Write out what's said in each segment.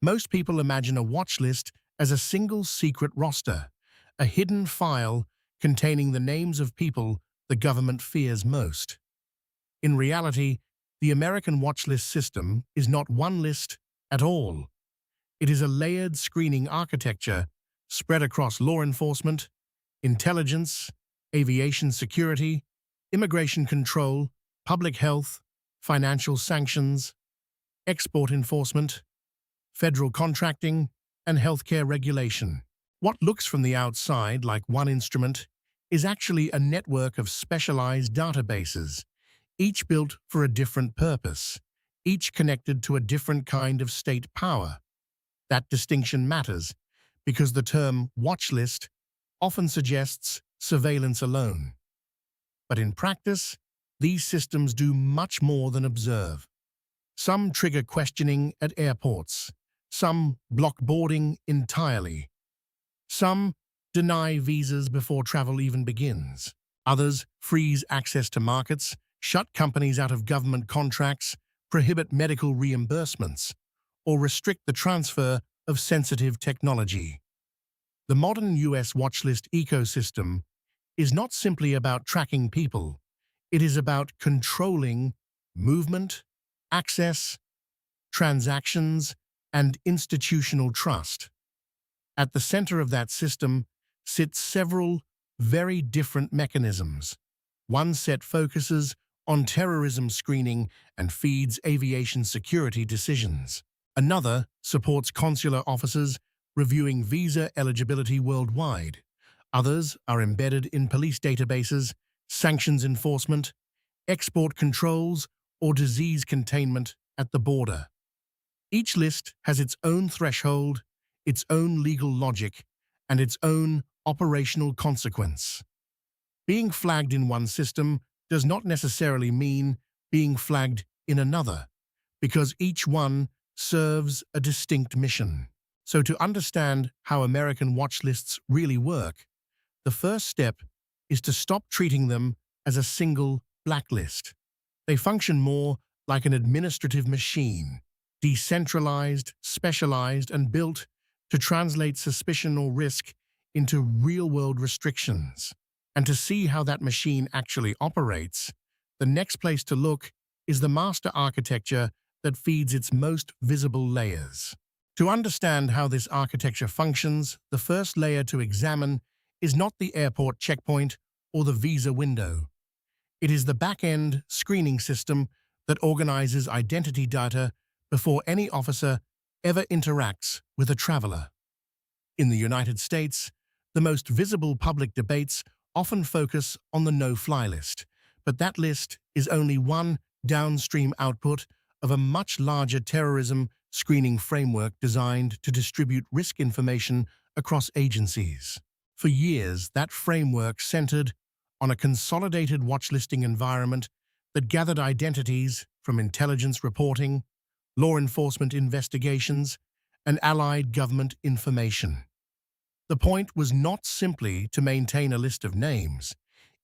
Most people imagine a watch list as a single secret roster, a hidden file containing the names of people the government fears most. In reality, the American watch list system is not one list at all. It is a layered screening architecture spread across law enforcement, intelligence, aviation security, immigration control, public health, financial sanctions, export enforcement, federal contracting, and healthcare regulation. What looks from the outside like one instrument is actually a network of specialized databases, each built for a different purpose, each connected to a different kind of state power. That distinction matters because the term watch list often suggests surveillance alone. But in practice, these systems do much more than observe. Some trigger questioning at airports. Some block boarding entirely. Some deny visas before travel even begins. Others freeze access to markets, shut companies out of government contracts, prohibit medical reimbursements, or restrict the transfer of sensitive technology. The modern US watchlist ecosystem is not simply about tracking people. It is about controlling movement, access, transactions, and institutional trust. At the center of that system sit several very different mechanisms. One set focuses on terrorism screening and feeds aviation security decisions. Another supports consular officers reviewing visa eligibility worldwide. Others are embedded in police databases, sanctions enforcement, export controls, or disease containment at the border. Each list has its own threshold, its own legal logic, and its own operational consequence. Being flagged in one system does not necessarily mean being flagged in another, because each one serves a distinct mission. So to understand how American watch lists really work, the first step is to stop treating them as a single blacklist. They function more like an administrative machine, decentralized, specialized, and built to translate suspicion or risk into real-world restrictions. And to see how that machine actually operates, the next place to look is the master architecture that feeds its most visible layers. To understand how this architecture functions, the first layer to examine is not the airport checkpoint or the visa window. It is the back-end screening system that organizes identity data before any officer ever interacts with a traveler. In the United States, the most visible public debates often focus on the no-fly list, but that list is only one downstream output of a much larger terrorism screening framework designed to distribute risk information across agencies. For years, that framework centered on a consolidated watchlisting environment that gathered identities from intelligence reporting, law enforcement investigations, and allied government information. The point was not simply to maintain a list of names.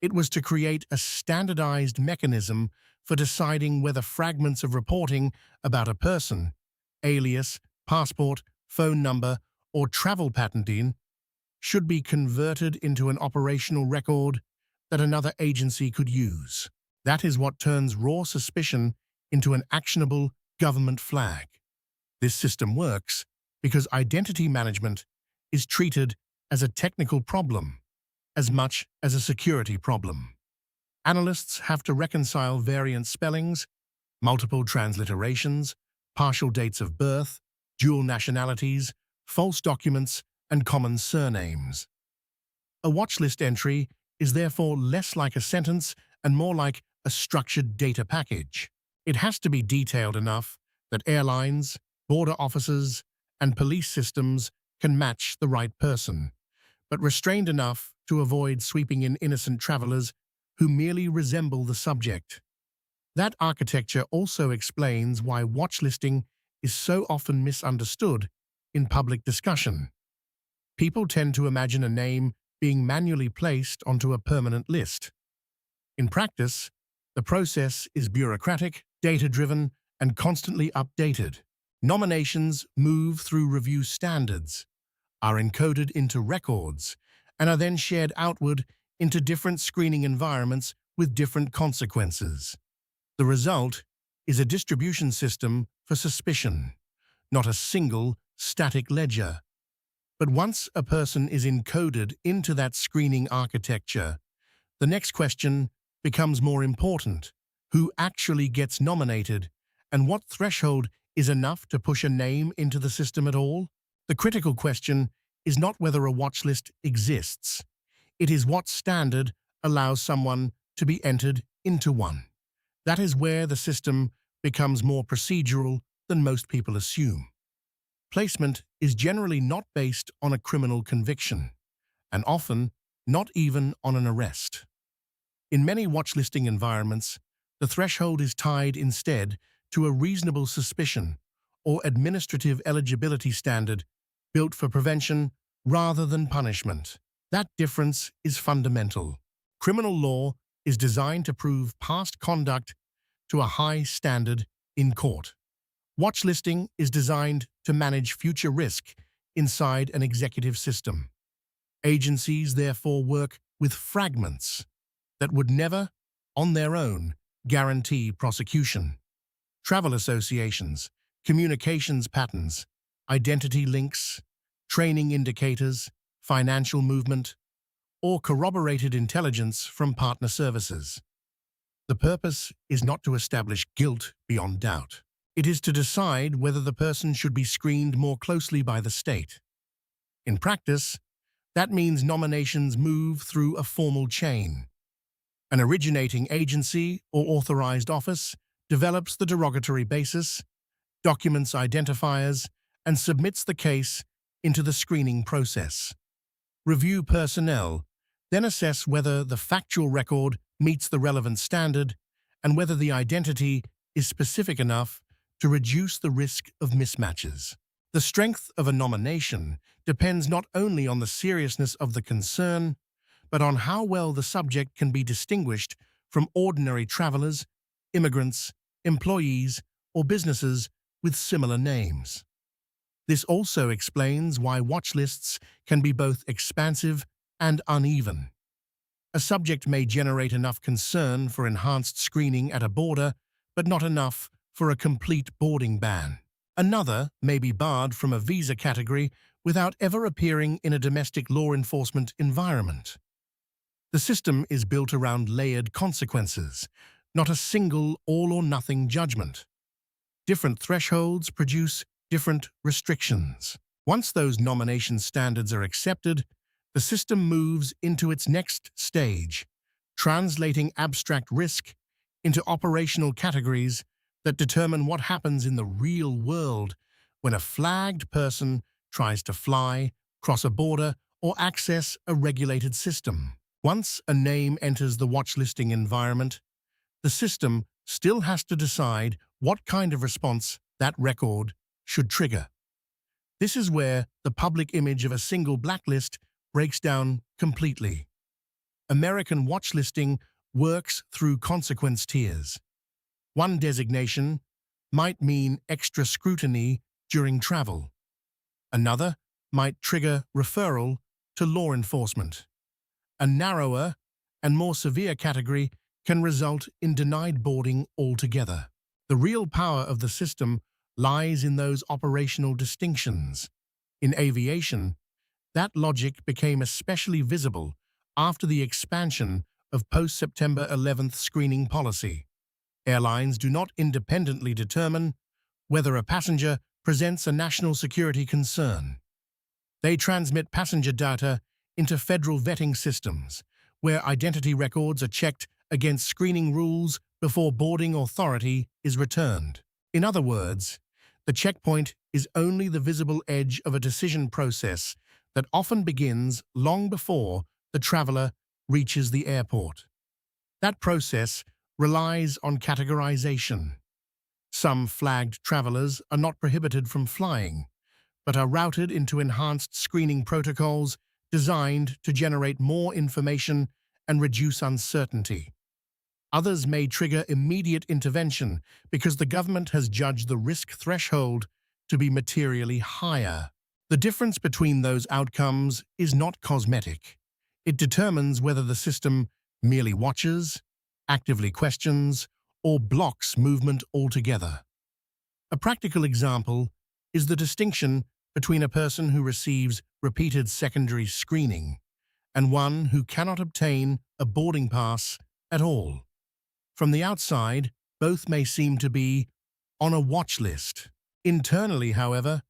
It was to create a standardized mechanism for deciding whether fragments of reporting about a person, alias, passport, phone number, or travel pattern should be converted into an operational record that another agency could use. That is what turns raw suspicion into an actionable government flag. This system works because identity management is treated as a technical problem as much as a security problem. Analysts have to reconcile variant spellings, multiple transliterations, partial dates of birth, dual nationalities, false documents, and common surnames. A watchlist entry is therefore less like a sentence and more like a structured data package. It has to be detailed enough that airlines, border officers, and police systems can match the right person, but restrained enough to avoid sweeping in innocent travelers who merely resemble the subject. That architecture also explains why watchlisting is so often misunderstood in public discussion. People tend to imagine a name being manually placed onto a permanent list. In practice, the process is bureaucratic, data-driven, and constantly updated. Nominations move through review standards, are encoded into records, and are then shared outward into different screening environments with different consequences. The result is a distribution system for suspicion, not a single static ledger. But once a person is encoded into that screening architecture, the next question becomes more important. Who actually gets nominated, and what threshold is enough to push a name into the system at all? The critical question is not whether a watch list exists. It is what standard allows someone to be entered into one. That is where the system becomes more procedural than most people assume. Placement is generally not based on a criminal conviction, and often not even on an arrest. In many watchlisting environments, the threshold is tied instead to a reasonable suspicion or administrative eligibility standard built for prevention rather than punishment. That difference is fundamental. Criminal law is designed to prove past conduct to a high standard in court. Watchlisting is designed to manage future risk inside an executive system. Agencies therefore work with fragments that would never, on their own, guarantee prosecution. Travel associations, communications patterns, identity links, training indicators, financial movement, or corroborated intelligence from partner services. The purpose is not to establish guilt beyond doubt. It is to decide whether the person should be screened more closely by the state. In practice, that means nominations move through a formal chain. An originating agency or authorized office develops the derogatory basis, documents identifiers, and submits the case into the screening process. Review personnel then assess whether the factual record meets the relevant standard and whether the identity is specific enough to reduce the risk of mismatches. The strength of a nomination depends not only on the seriousness of the concern, but on how well the subject can be distinguished from ordinary travelers, immigrants, employees, or businesses with similar names. This also explains why watch lists can be both expansive and uneven. A subject may generate enough concern for enhanced screening at a border, but not enough for a complete boarding ban. Another may be barred from a visa category without ever appearing in a domestic law enforcement environment. The system is built around layered consequences, not a single all-or-nothing judgment. Different thresholds produce different restrictions. Once those nomination standards are accepted, the system moves into its next stage, translating abstract risk into operational categories that determine what happens in the real world when a flagged person tries to fly, cross a border, or access a regulated system. Once a name enters the watchlisting environment, the system still has to decide what kind of response that record should trigger. This is where the public image of a single blacklist breaks down completely. American watchlisting works through consequence tiers. One designation might mean extra scrutiny during travel. Another might trigger referral to law enforcement. A narrower and more severe category can result in denied boarding altogether. The real power of the system lies in those operational distinctions. In aviation, that logic became especially visible after the expansion of post-September 11th screening policy. Airlines do not independently determine whether a passenger presents a national security concern. They transmit passenger data into federal vetting systems, where identity records are checked against screening rules before boarding authority is returned. In other words, the checkpoint is only the visible edge of a decision process that often begins long before the traveler reaches the airport. That process relies on categorization. Some flagged travelers are not prohibited from flying, but are routed into enhanced screening protocols designed to generate more information and reduce uncertainty. Others may trigger immediate intervention because the government has judged the risk threshold to be materially higher. The difference between those outcomes is not cosmetic. It determines whether the system merely watches, actively questions, or blocks movement altogether. A practical example is the distinction between a person who receives repeated secondary screening and one who cannot obtain a boarding pass at all. From the outside, both may seem to be on a watch list. Internally, however,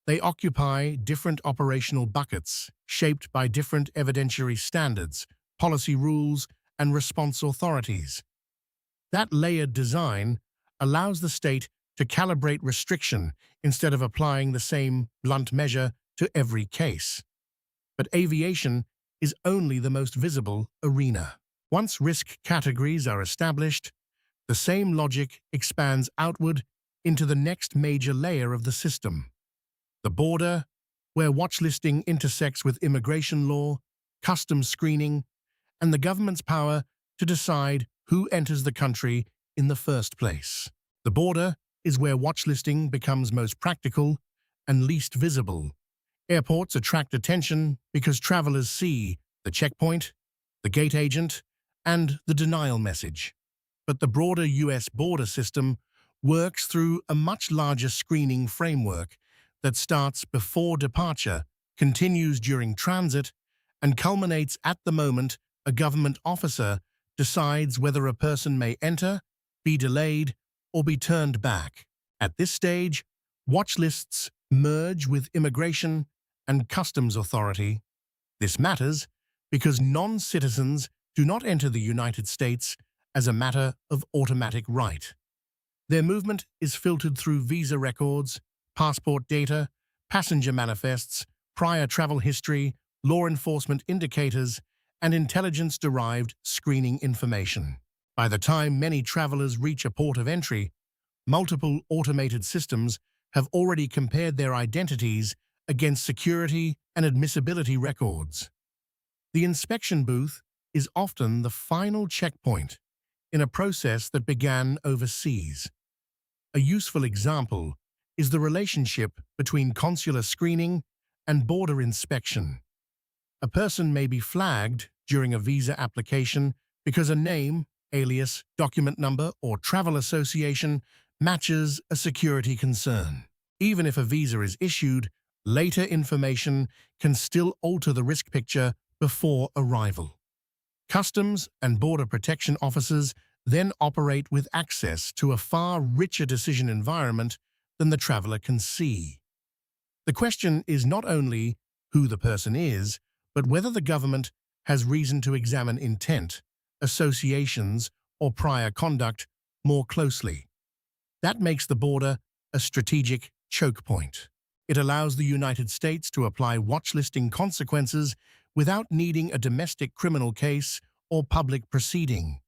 they occupy different operational buckets shaped by different evidentiary standards, policy rules, and response authorities. That layered design allows the state to calibrate restriction instead of applying the same blunt measure to every case. But aviation is only the most visible arena. Once risk categories are established, the same logic expands outward into the next major layer of the system, the border, where watchlisting intersects with immigration law, customs screening, and the government's power to decide who enters the country in the first place. The border is where watchlisting becomes most practical and least visible. Airports attract attention because travelers see the checkpoint, the gate agent, and the denial message. But the broader US border system works through a much larger screening framework that starts before departure, continues during transit, and culminates at the moment a government officer decides whether a person may enter, be delayed, or be turned back. At this stage, watch lists merge with immigration and customs authority. This matters because non-citizens do not enter the United States as a matter of automatic right. Their movement is filtered through visa records, passport data, passenger manifests, prior travel history, law enforcement indicators, and intelligence-derived screening information. By the time many travelers reach a port of entry, multiple automated systems have already compared their identities against security and admissibility records. The inspection booth is often the final checkpoint in a process that began overseas. A useful example is the relationship between consular screening and border inspection. A person may be flagged during a visa application because a name, alias, document number, or travel association matches a security concern. Even if a visa is issued, later information can still alter the risk picture before arrival. Customs and Border Protection officers then operate with access to a far richer decision environment than the traveler can see. The question is not only who the person is, but whether the government has reason to examine intent, associations, or prior conduct more closely. That makes the border a strategic choke point. It allows the United States to apply watchlisting consequences without needing a domestic criminal case or public proceeding.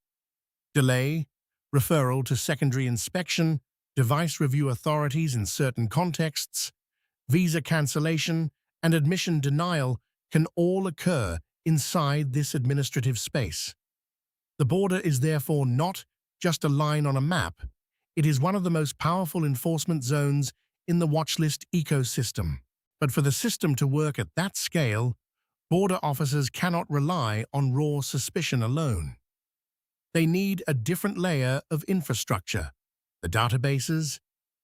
Delay, referral to secondary inspection, device review authorities in certain contexts, visa cancellation, and admission denial can all occur inside this administrative space. The border is therefore not just a line on a map. It is one of the most powerful enforcement zones in the watchlist ecosystem. But for the system to work at that scale, border officers cannot rely on raw suspicion alone. They need a different layer of infrastructure: the databases,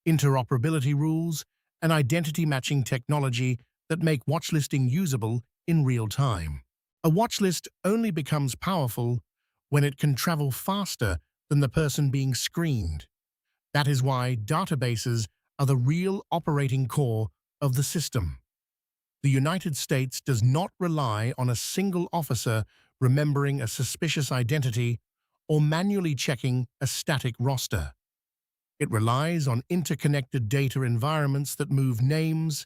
interoperability rules, and identity matching technology that make watchlisting usable in real time. A watchlist only becomes powerful when it can travel faster than the person being screened. That is why databases are the real operating core of the system. The United States does not rely on a single officer remembering a suspicious identity or manually checking a static roster. It relies on interconnected data environments that move names,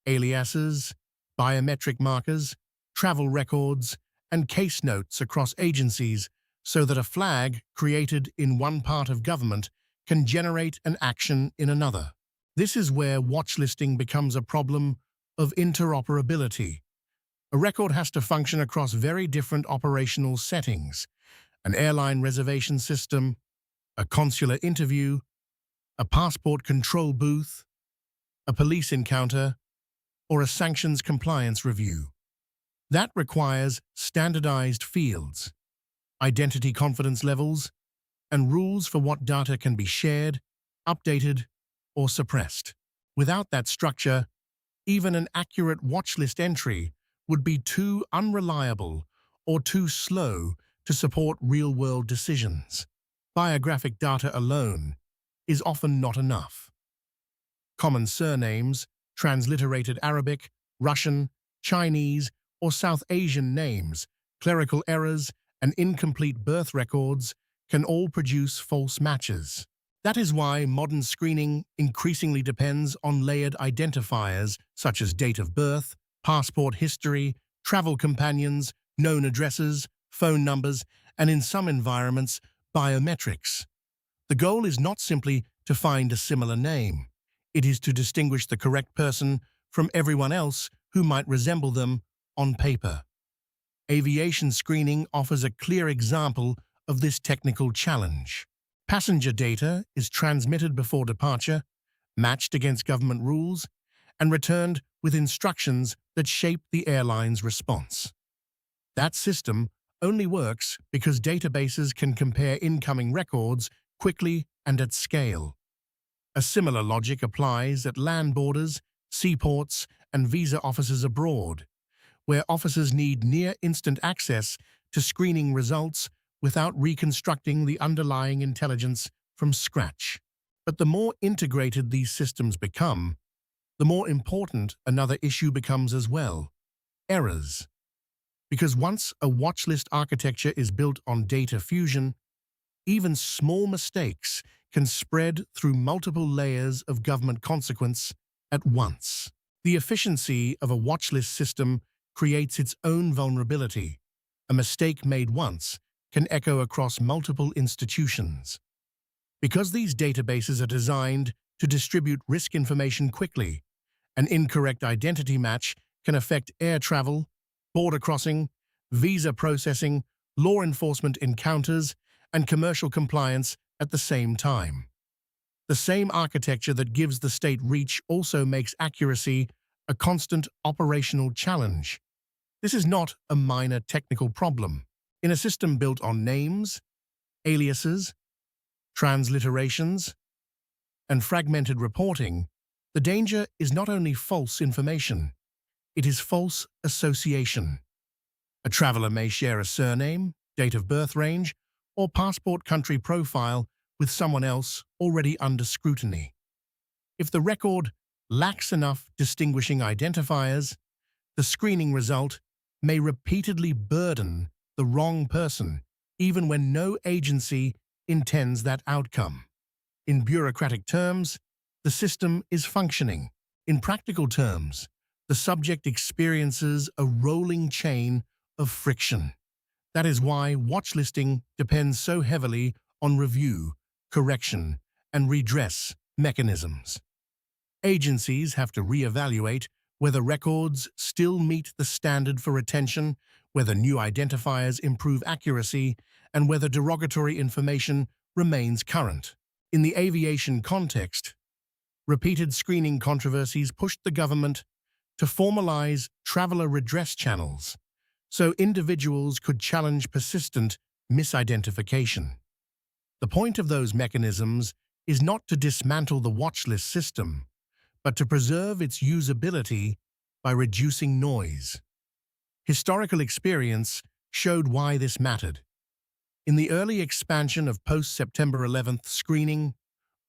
aliases, biometric markers, travel records, and case notes across agencies so that a flag created in one part of government can generate an action in another. This is where watchlisting becomes a problem of interoperability. A record has to function across very different operational settings: an airline reservation system, a consular interview, a passport control booth. a police encounter, or a sanctions compliance review. That requires standardized fields, identity confidence levels, and rules for what data can be shared, updated, or suppressed. Without that structure, even an accurate watch list entry would be too unreliable or too slow to support real-world decisions. Biographic data alone is often not enough. Common surnames, transliterated Arabic, Russian, Chinese, or South Asian names, clerical errors, and incomplete birth records can all produce false matches. That is why modern screening increasingly depends on layered identifiers such as date of birth, passport history, travel companions, known addresses, phone numbers, and in some environments, biometrics. The goal is not simply to find a similar name. It is to distinguish the correct person from everyone else who might resemble them on paper. Aviation screening offers a clear example of this technical challenge. Passenger data is transmitted before departure, matched against government rules, and returned with instructions that shape the airline's response. That system only works because databases can compare incoming records quickly and at scale. A similar logic applies at land borders, seaports, and visa offices abroad, where officers need near-instant access to screening results without reconstructing the underlying intelligence from scratch. But the more integrated these systems become, the more important another issue becomes as well: errors. Because once a watch list architecture is built on data fusion, even small mistakes can spread through multiple layers of government consequence at once. The efficiency of a watchlist system creates its own vulnerability. A mistake made once can echo across multiple institutions. Because these databases are designed to distribute risk information quickly, an incorrect identity match can affect air travel, border crossing, visa processing, law enforcement encounters, and commercial compliance at the same time. The same architecture that gives the state reach also makes accuracy a constant operational challenge. This is not a minor technical problem. In a system built on names, aliases, transliterations, and fragmented reporting, the danger is not only false information, it is false association. A traveler may share a surname, date of birth range, or passport country profile with someone else already under scrutiny. If the record lacks enough distinguishing identifiers, the screening result may repeatedly burden the wrong person, even when no agency intends that outcome. In bureaucratic terms, the system is functioning. In practical terms, the subject experiences a rolling chain of friction. That is why watchlisting depends so heavily on review, correction, and redress mechanisms. Agencies have to reevaluate whether records still meet the standard for retention, whether new identifiers improve accuracy, and whether derogatory information remains current. In the aviation context, repeated screening controversies pushed the government to formalize traveler redress channels, so individuals could challenge persistent misidentification. The point of those mechanisms is not to dismantle the watchlist system, but to preserve its usability by reducing noise. Historical experience showed why this mattered. In the early expansion of post-September 11th screening,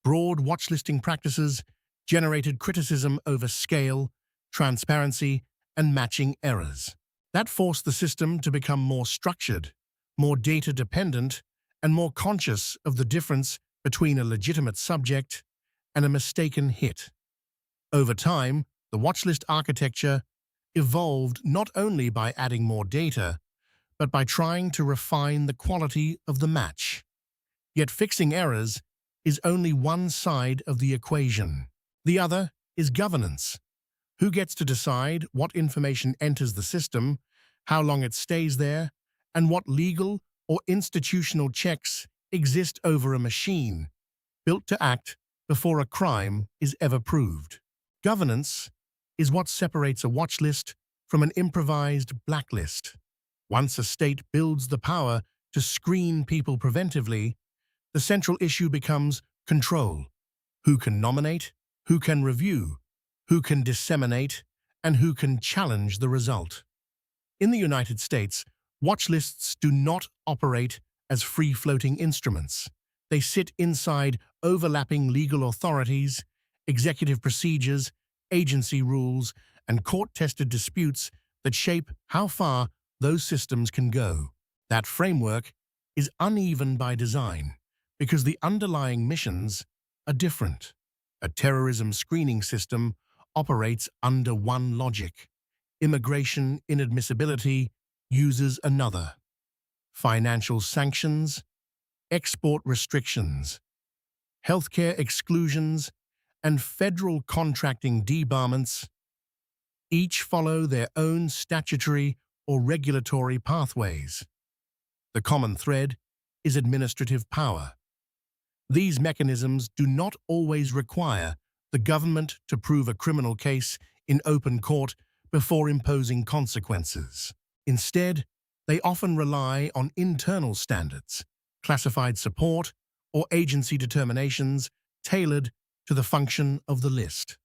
broad watchlisting practices generated criticism over scale, transparency, and matching errors. That forced the system to become more structured, more data-dependent, and more conscious of the difference between a legitimate subject and a mistaken hit. Over time, the watchlist architecture evolved not only by adding more data, but by trying to refine the quality of the match. Yet fixing errors is only one side of the equation. The other is governance. Who gets to decide what information enters the system, how long it stays there, and what legal or institutional checks exist over a machine built to act before a crime is ever proved? Governance is what separates a watch list from an improvised blacklist. Once a state builds the power to screen people preventively, the central issue becomes control. Who can nominate, who can review, who can disseminate, and who can challenge the result. In the United States, watch lists do not operate as free-floating instruments. They sit inside overlapping legal authorities, executive procedures, agency rules, and court-tested disputes that shape how far those systems can go. That framework is uneven by design because the underlying missions are different. A terrorism screening system operates under one logic. Immigration inadmissibility uses another. Financial sanctions, export restrictions, healthcare exclusions, and federal contracting debarments each follow their own statutory or regulatory pathways. The common thread is administrative power. These mechanisms do not always require the government to prove a criminal case in open court before imposing consequences. Instead, they often rely on internal standards, classified support, or agency determinations tailored to the function of the list.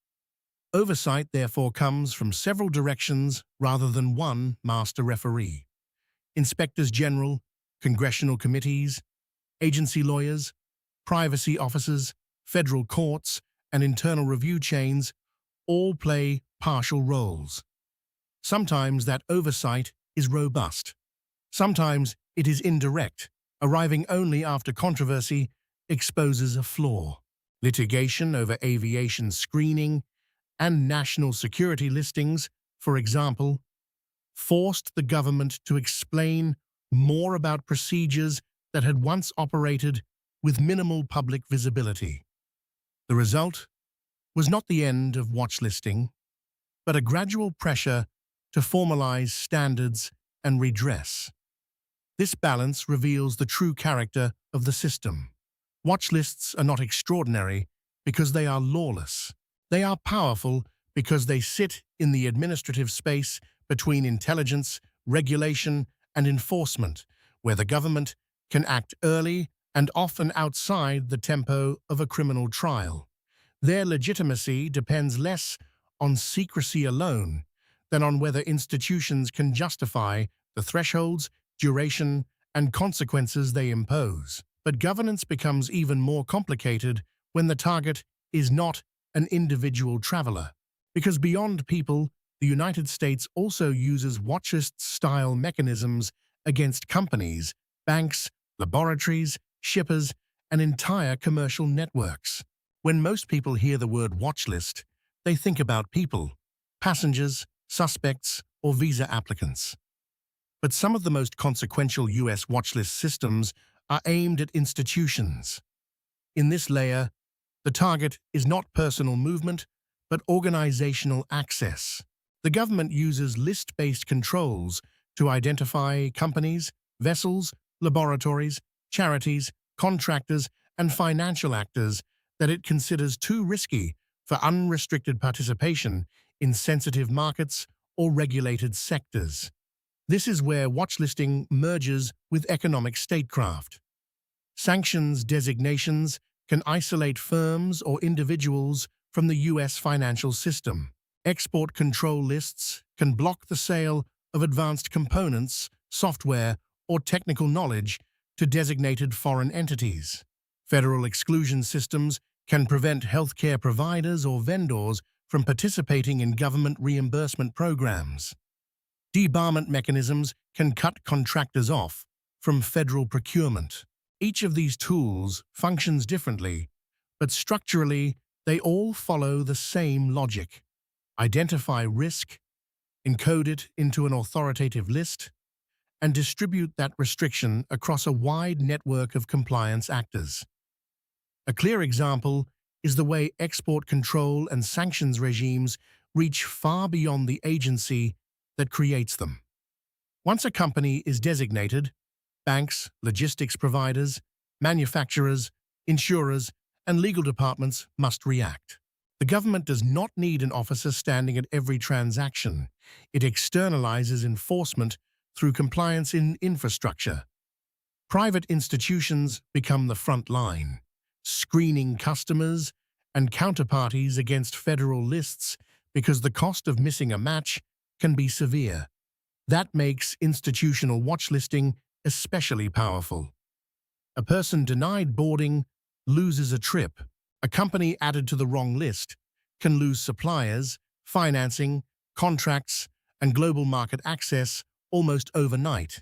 Oversight, therefore, comes from several directions rather than one master referee. Inspectors general, congressional committees, agency lawyers, privacy officers, federal courts, and internal review chains all play partial roles. Sometimes that oversight is robust. Sometimes it is indirect, arriving only after controversy exposes a flaw. Litigation over aviation screening and national security listings, for example, forced the government to explain more about procedures that had once operated with minimal public visibility. The result was not the end of watchlisting, but a gradual pressure to formalize standards and redress. This balance reveals the true character of the system. Watchlists are not extraordinary because they are lawless. They are powerful because they sit in the administrative space between intelligence, regulation, and enforcement, where the government can act early and often outside the tempo of a criminal trial. Their legitimacy depends less on secrecy alone than on whether institutions can justify the thresholds, duration, and consequences they impose. But governance becomes even more complicated when the target is not an individual traveler. Because beyond people, the United States also uses watchlist-style mechanisms against companies, banks, laboratories, shippers, and entire commercial networks. When most people hear the word watchlist, they think about people, passengers, suspects, or visa applicants. But some of the most consequential U.S. watchlist systems are aimed at institutions. In this layer, the target is not personal movement, but organizational access. The government uses list-based controls to identify companies, vessels, laboratories, charities, contractors, and financial actors that it considers too risky for unrestricted participation in sensitive markets or regulated sectors. This is where watchlisting merges with economic statecraft. Sanctions designations can isolate firms or individuals from the U.S. financial system. Export control lists can block the sale of advanced components, software, or technical knowledge to designated foreign entities. Federal exclusion systems can prevent healthcare providers or vendors from participating in government reimbursement programs. Debarment mechanisms can cut contractors off from federal procurement. Each of these tools functions differently, but structurally, they all follow the same logic. Identify risk, encode it into an authoritative list, and distribute that restriction across a wide network of compliance actors. A clear example is the way export control and sanctions regimes reach far beyond the agency that creates them. Once a company is designated, banks, logistics providers, manufacturers, insurers, and legal departments must react. The government does not need an officer standing at every transaction. It externalizes enforcement through compliance in infrastructure. Private institutions become the front line, screening customers and counterparties against federal lists because the cost of missing a match can be severe. That makes institutional watchlisting especially powerful. A person denied boarding loses a trip. A company added to the wrong list can lose suppliers, financing, contracts, and global market access almost overnight.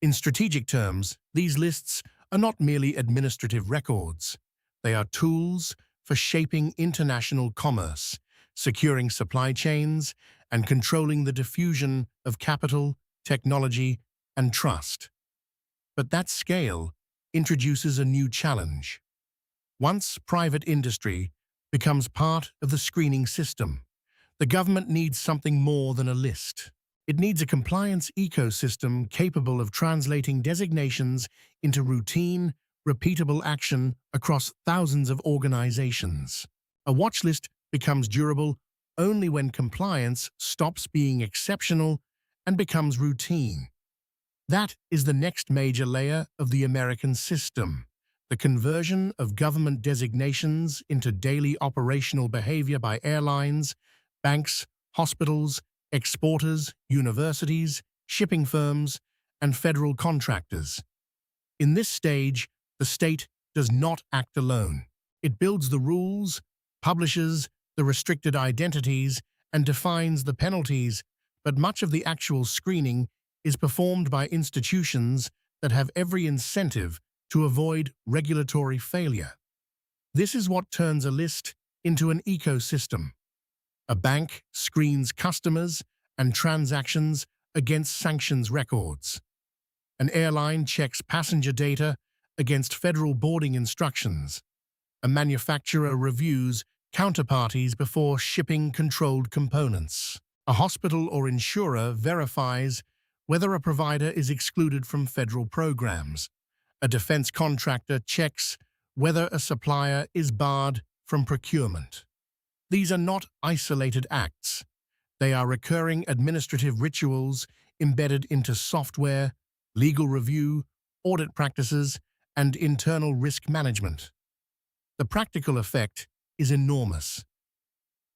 In strategic terms, these lists are not merely administrative records. They are tools for shaping international commerce, securing supply chains, and controlling the diffusion of capital, technology, and trust. But that scale introduces a new challenge. Once private industry becomes part of the screening system, the government needs something more than a list. It needs a compliance ecosystem capable of translating designations into routine, repeatable action across thousands of organizations. A watch list becomes durable only when compliance stops being exceptional and becomes routine. That is the next major layer of the American system, the conversion of government designations into daily operational behavior by airlines, banks, hospitals, exporters, universities, shipping firms, and federal contractors. In this stage, the state does not act alone. It builds the rules, publishes the restricted identities, and defines the penalties, but much of the actual screening is performed by institutions that have every incentive to avoid regulatory failure. This is what turns a list into an ecosystem. A bank screens customers and transactions against sanctions records. An airline checks passenger data against federal boarding instructions. A manufacturer reviews counterparties before shipping controlled components. A hospital or insurer verifies whether a provider is excluded from federal programs. A defense contractor checks whether a supplier is barred from procurement. These are not isolated acts. They are recurring administrative rituals embedded into software, legal review, audit practices, and internal risk management. The practical effect is enormous.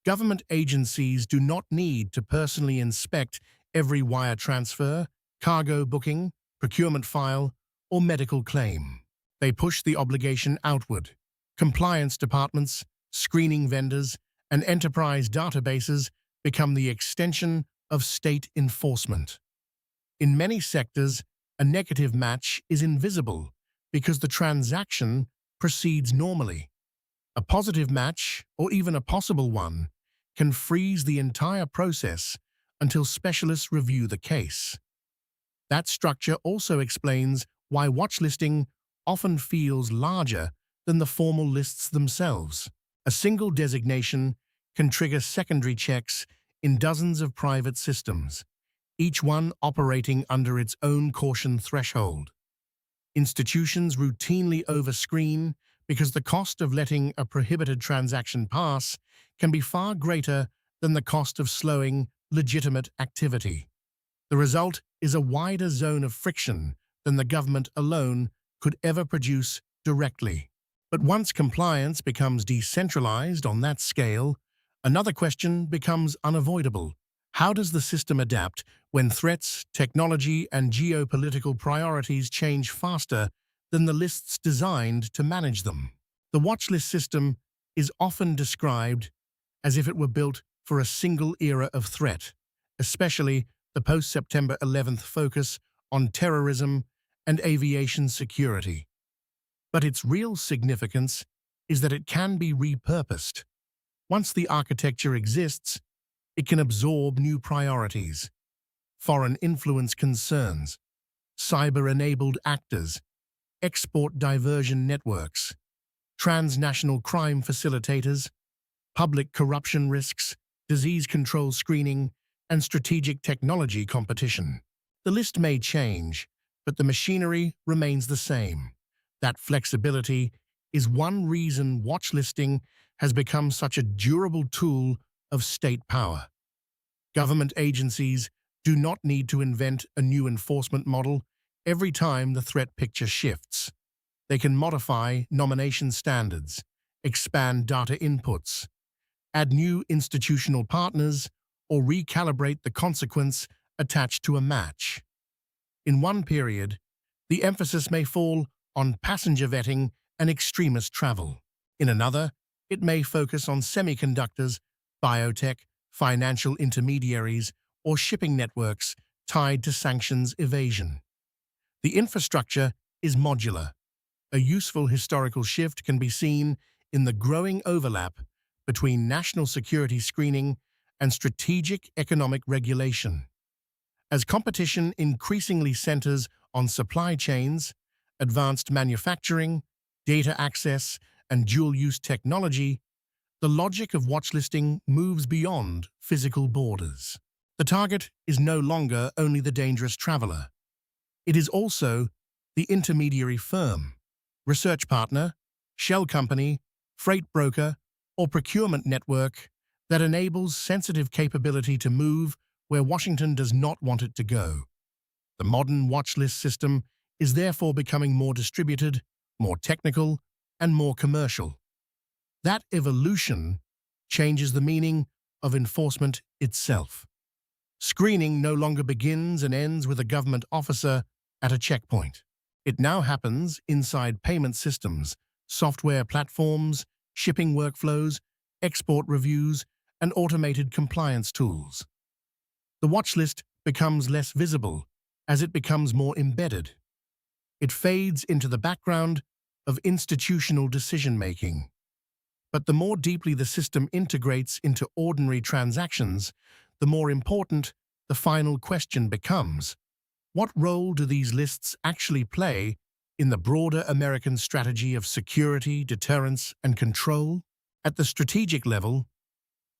Government agencies do not need to personally inspect every wire transfer, cargo booking, procurement file, or medical claim. They push the obligation outward. Compliance departments, screening vendors, and enterprise databases become the extension of state enforcement. In many sectors, a negative match is invisible because the transaction proceeds normally. A positive match, or even a possible one, can freeze the entire process until specialists review the case. That structure also explains why watchlisting often feels larger than the formal lists themselves. A single designation can trigger secondary checks in dozens of private systems, each one operating under its own caution threshold. Institutions routinely overscreen because the cost of letting a prohibited transaction pass can be far greater than the cost of slowing legitimate activity. The result is a wider zone of friction than the government alone could ever produce directly. But once compliance becomes decentralized on that scale, another question becomes unavoidable. How does the system adapt when threats, technology, and geopolitical priorities change faster than the lists designed to manage them? The watchlist system is often described as if it were built for a single era of threat, especially the post-September 11th focus on terrorism and aviation security. But its real significance is that it can be repurposed. Once the architecture exists, it can absorb new priorities, foreign influence concerns, cyber-enabled actors, export diversion networks, transnational crime facilitators, public corruption risks, disease control screening, and strategic technology competition. The list may change, but the machinery remains the same. That flexibility is one reason watchlisting has become such a durable tool of state power. Government agencies do not need to invent a new enforcement model every time the threat picture shifts. They can modify nomination standards, expand data inputs, add new institutional partners, or recalibrate the consequence attached to a match. In one period, the emphasis may fall on passenger vetting and extremist travel. In another, it may focus on semiconductors, biotech, financial intermediaries, or shipping networks tied to sanctions evasion. The infrastructure is modular. A useful historical shift can be seen in the growing overlap between national security screening and strategic economic regulation. As competition increasingly centers on supply chains, advanced manufacturing, data access, and dual-use technology, the logic of watchlisting moves beyond physical borders. The target is no longer only the dangerous traveler. It is also the intermediary firm, research partner, shell company, freight broker, or procurement network that enables sensitive capability to move where Washington does not want it to go. The modern watchlist system is therefore becoming more distributed, more technical, and more commercial. That evolution changes the meaning of enforcement itself. Screening no longer begins and ends with a government officer at a checkpoint. It now happens inside payment systems, software platforms, shipping workflows, export reviews, and automated compliance tools. The watchlist becomes less visible as it becomes more embedded. It fades into the background of institutional decision-making. But the more deeply the system integrates into ordinary transactions, the more important the final question becomes. What role do these lists actually play in the broader American strategy of security, deterrence, and control? At the strategic level,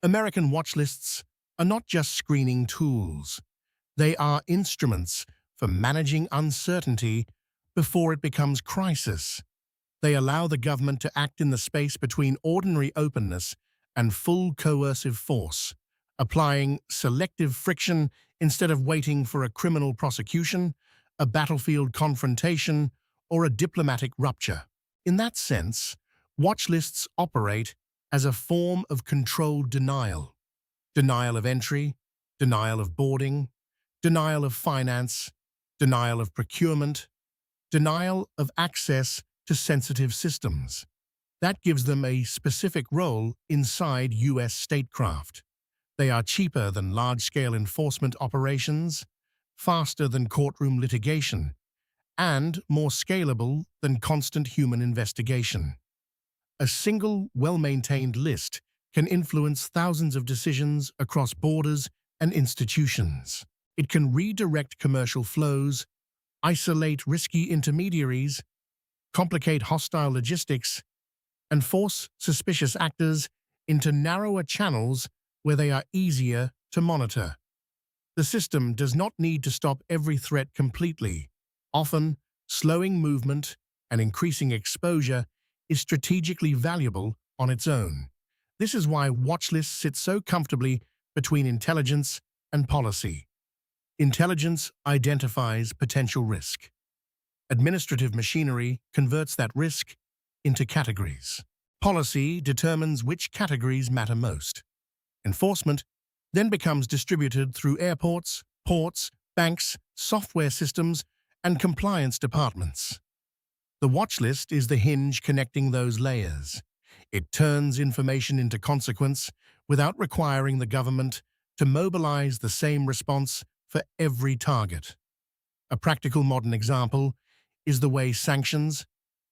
American watchlists are not just screening tools. They are instruments for managing uncertainty before it becomes crisis. They allow the government to act in the space between ordinary openness and full coercive force, applying selective friction instead of waiting for a criminal prosecution, a battlefield confrontation, or a diplomatic rupture. In that sense, watchlists operate as a form of controlled denial. Denial of entry, denial of boarding, denial of finance, denial of procurement, denial of access to sensitive systems. That gives them a specific role inside U.S. statecraft. They are cheaper than large-scale enforcement operations, faster than courtroom litigation, and more scalable than constant human investigation. A single, well-maintained list can influence thousands of decisions across borders and institutions. It can redirect commercial flows, isolate risky intermediaries, complicate hostile logistics, and force suspicious actors into narrower channels where they are easier to monitor. The system does not need to stop every threat completely. Often, slowing movement and increasing exposure is strategically valuable on its own. This is why watchlists sit so comfortably between intelligence and policy. Intelligence identifies potential risk. Administrative machinery converts that risk into categories. Policy determines which categories matter most. Enforcement then becomes distributed through airports, ports, banks, software systems, and compliance departments. The watchlist is the hinge connecting those layers. It turns information into consequence without requiring the government to mobilize the same response for every target. A practical modern example is the way sanctions,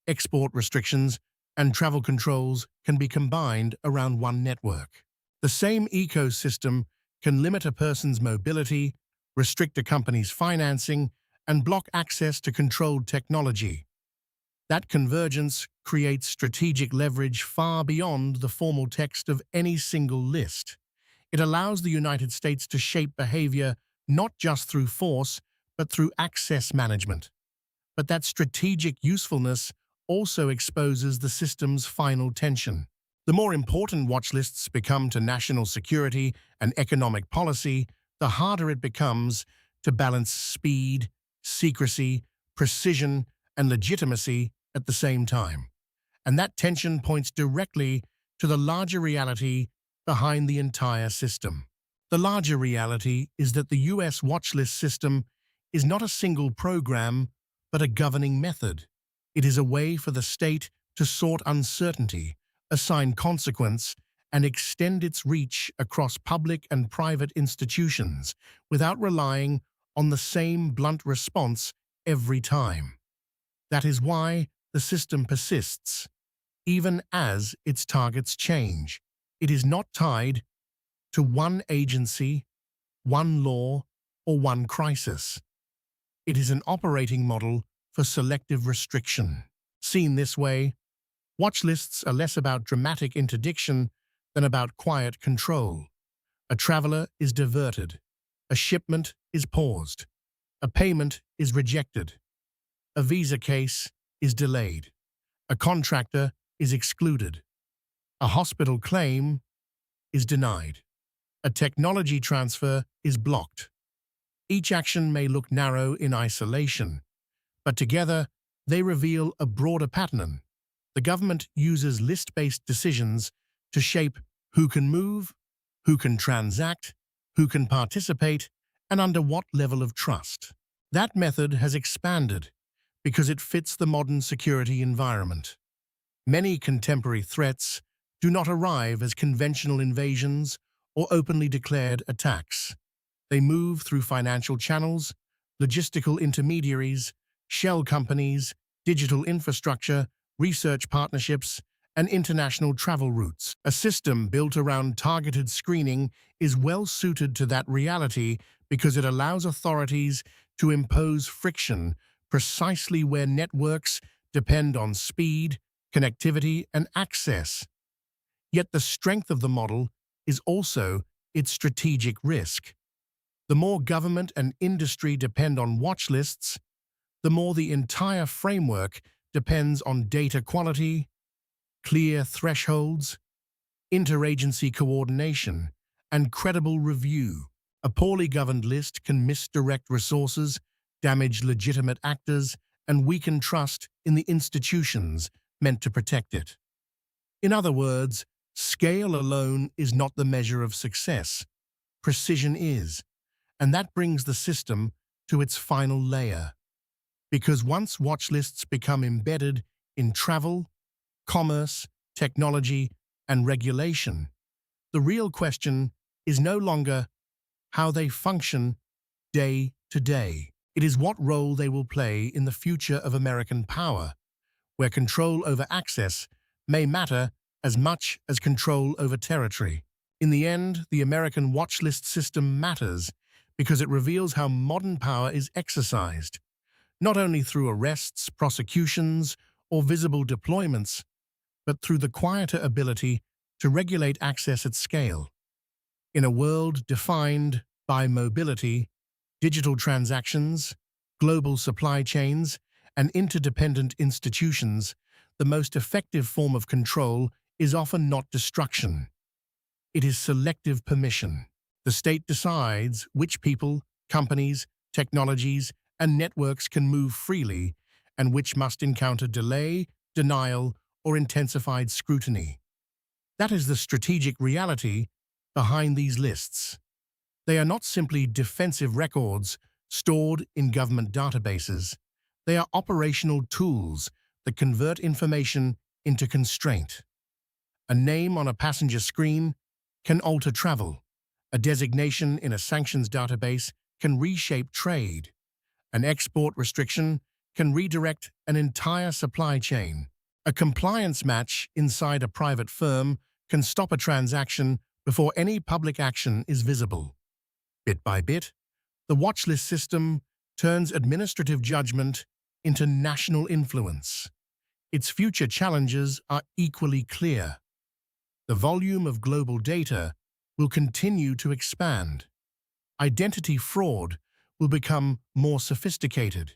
export restrictions, and travel controls can be combined around one network. The same ecosystem can limit a person's mobility, restrict a company's financing, and block access to controlled technology. That convergence creates strategic leverage far beyond the formal text of any single list. It allows the United States to shape behavior not just through force, but through access management. But that strategic usefulness also exposes the system's final tension. The more important watch lists become to national security and economic policy, the harder it becomes to balance speed, secrecy, precision, and legitimacy at the same time. And that tension points directly to the larger reality behind the entire system. The larger reality is that the US watchlist system is not a single program, but a governing method. It is a way for the state to sort uncertainty, assign consequence, and extend its reach across public and private institutions without relying on the same blunt response every time. That is why the system persists, even as its targets change. It is not tied to one agency, one law, or one crisis. It is an operating model for selective restriction. Seen this way, watch lists are less about dramatic interdiction than about quiet control. A traveler is diverted. A shipment is paused. A payment is rejected. A visa case is delayed. A contractor is excluded. A hospital claim is denied. A technology transfer is blocked. Each action may look narrow in isolation, but together they reveal a broader pattern. The government uses list-based decisions to shape who can move, who can transact, who can participate, and under what level of trust. That method has expanded because it fits the modern security environment. Many contemporary threats do not arrive as conventional invasions or openly declared attacks. They move through financial channels, logistical intermediaries, shell companies, digital infrastructure, research partnerships, and international travel routes. A system built around targeted screening is well suited to that reality because it allows authorities to impose friction precisely where networks depend on speed, connectivity, and access. Yet the strength of the model is also its strategic risk. The more government and industry depend on watch lists, the more the entire framework depends on data quality, clear thresholds, interagency coordination, and credible review. A poorly governed list can misdirect resources, damage legitimate actors, and weaken trust in the institutions meant to protect it. In other words, scale alone is not the measure of success. Precision is, and that brings the system to its final layer. Because once watch lists become embedded in travel, commerce, technology, and regulation, the real question is no longer how they function day to day. It is what role they will play in the future of American power, where control over access may matter as much as control over territory. In the end, the American watch list system matters because it reveals how modern power is exercised, not only through arrests, prosecutions, or visible deployments, but through the quieter ability to regulate access at scale. In a world defined by mobility, digital transactions, global supply chains, and interdependent institutions, the most effective form of control is often not destruction. It is selective permission. The state decides which people, companies, technologies, and networks can move freely and which must encounter delay, denial, or intensified scrutiny. That is the strategic reality behind these lists. They are not simply defensive records stored in government databases. They are operational tools that convert information into constraint. A name on a passenger screen can alter travel. A designation in a sanctions database can reshape trade. An export restriction can redirect an entire supply chain. A compliance match inside a private firm can stop a transaction before any public action is visible. Bit by bit, the watchlist system turns administrative judgment into national influence. Its future challenges are equally clear. The volume of global data will continue to expand. Identity fraud will become more sophisticated.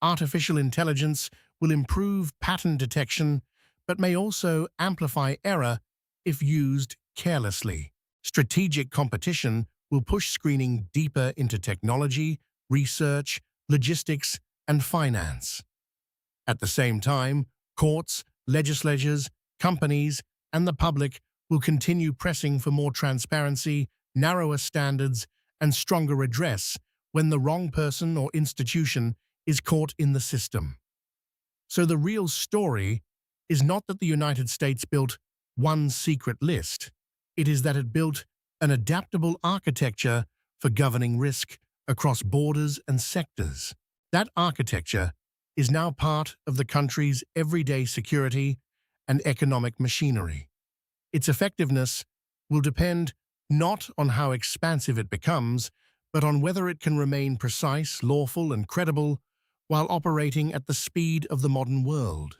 Artificial intelligence will improve pattern detection, but may also amplify error if used carelessly. Strategic competition will push screening deeper into technology, research, logistics, and finance. At the same time, courts, legislatures, companies, and the public will continue pressing for more transparency, narrower standards, and stronger redress when the wrong person or institution is caught in the system. So the real story is not that the United States built one secret list. It is that it built an adaptable architecture for governing risk across borders and sectors. That architecture is now part of the country's everyday security and economic machinery. Its effectiveness will depend not on how expansive it becomes, but on whether it can remain precise, lawful, and credible while operating at the speed of the modern world.